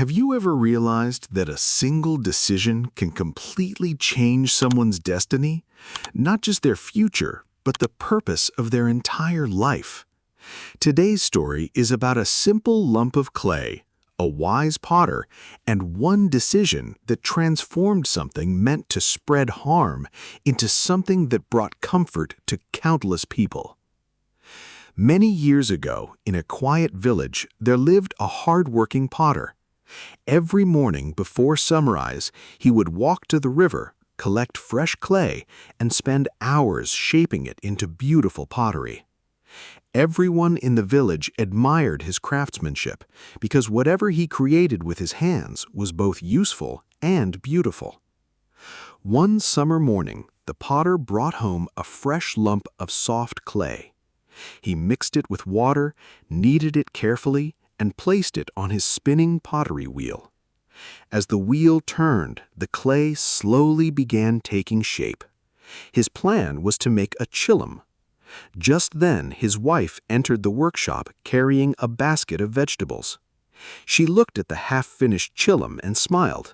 Have you ever realized that a single decision can completely change someone's destiny? Not just their future, but the purpose of their entire life. Today's story is about a simple lump of clay, a wise potter, and one decision that transformed something meant to spread harm into something that brought comfort to countless people. Many years ago, in a quiet village, there lived a hard-working potter. Every morning before sunrise, he would walk to the river, collect fresh clay, and spend hours shaping it into beautiful pottery. Everyone in the village admired his craftsmanship because whatever he created with his hands was both useful and beautiful. One summer morning, the potter brought home a fresh lump of soft clay. He mixed it with water, kneaded it carefully, and placed it on his spinning pottery wheel. As the wheel turned, the clay slowly began taking shape. His plan was to make a chillum. Just then, his wife entered the workshop carrying a basket of vegetables. She looked at the half-finished chillum and smiled.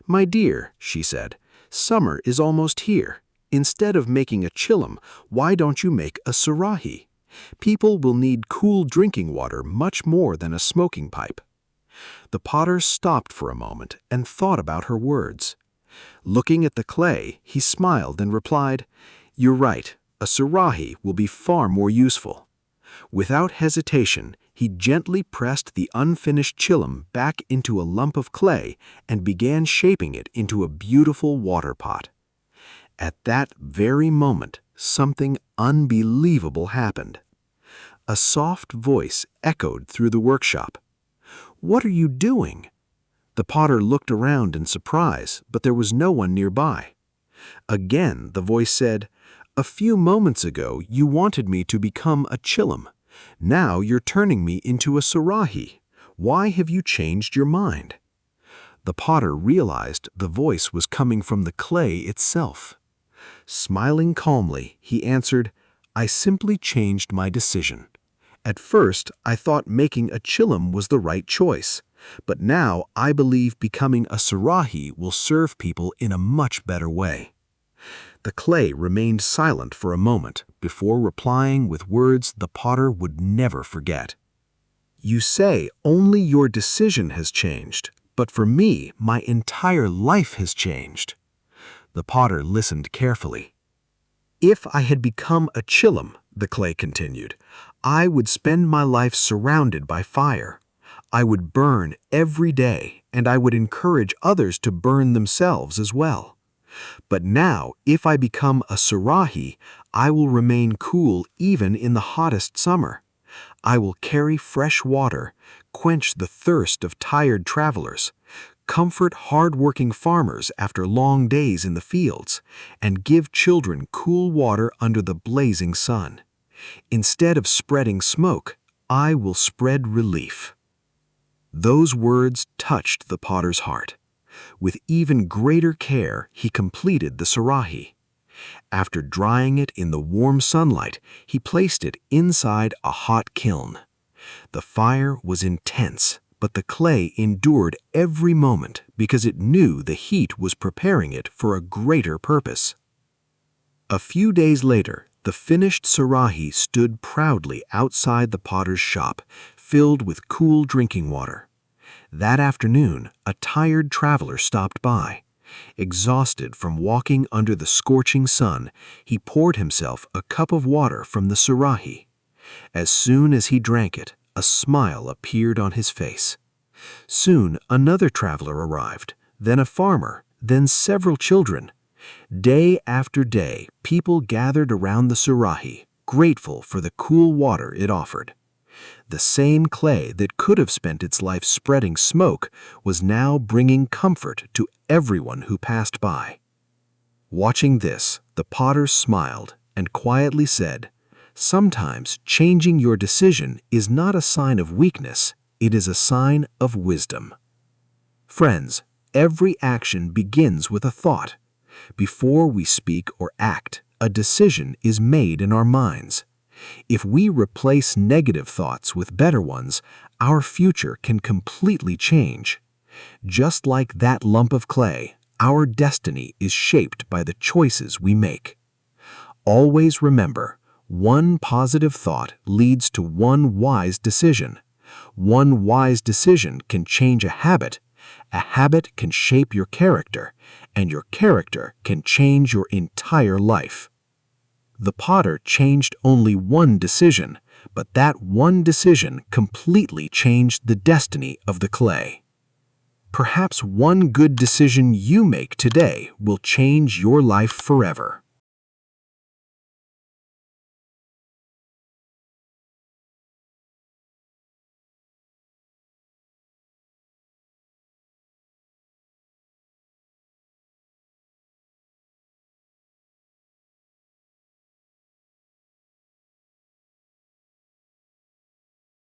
"My dear," she said, "summer is almost here. Instead of making a chillum, why don't you make a sarahi? People will need cool drinking water much more than a smoking pipe." The potter stopped for a moment and thought about her words. Looking at the clay, he smiled and replied, "You're right, a sarahi will be far more useful." Without hesitation, he gently pressed the unfinished chillum back into a lump of clay and began shaping it into a beautiful water pot. At that very moment, something unbelievable happened. A soft voice echoed through the workshop. "What are you doing?" The potter looked around in surprise, but there was no one nearby. Again, the voice said, "A few moments ago, you wanted me to become a chillum. Now you're turning me into a sarahi. Why have you changed your mind?" The potter realized the voice was coming from the clay itself. Smiling calmly, he answered, "I simply changed my decision. At first, I thought making a chillum was the right choice, but now I believe becoming a sarahi will serve people in a much better way." The clay remained silent for a moment before replying with words the potter would never forget. "You say only your decision has changed, but for me, my entire life has changed." The potter listened carefully. "If I had become a chillum," the clay continued, "I would spend my life surrounded by fire. I would burn every day, and I would encourage others to burn themselves as well. But now, if I become a sarahi, I will remain cool even in the hottest summer. I will carry fresh water, quench the thirst of tired travelers, comfort hard-working farmers after long days in the fields, and give children cool water under the blazing sun. Instead of spreading smoke, I will spread relief." Those words touched the potter's heart. With even greater care, he completed the sarahi. After drying it in the warm sunlight, he placed it inside a hot kiln. The fire was intense, but the clay endured every moment because it knew the heat was preparing it for a greater purpose. A few days later, the finished sarahi stood proudly outside the potter's shop, filled with cool drinking water. That afternoon, a tired traveler stopped by. Exhausted from walking under the scorching sun, he poured himself a cup of water from the sarahi. As soon as he drank it, a smile appeared on his face. Soon another traveler arrived, then a farmer, then several children. Day after day, people gathered around the sarahi, grateful for the cool water it offered. The same clay that could have spent its life spreading smoke was now bringing comfort to everyone who passed by. Watching this, the potter smiled and quietly said, "Sometimes changing your decision is not a sign of weakness, it is a sign of wisdom." Friends, every action begins with a thought. Before we speak or act, a decision is made in our minds. If we replace negative thoughts with better ones, our future can completely change. Just like that lump of clay, our destiny is shaped by the choices we make. Always remember, one positive thought leads to one wise decision. One wise decision can change a habit can shape your character, and your character can change your entire life. The potter changed only one decision, but that one decision completely changed the destiny of the clay. Perhaps one good decision you make today will change your life forever.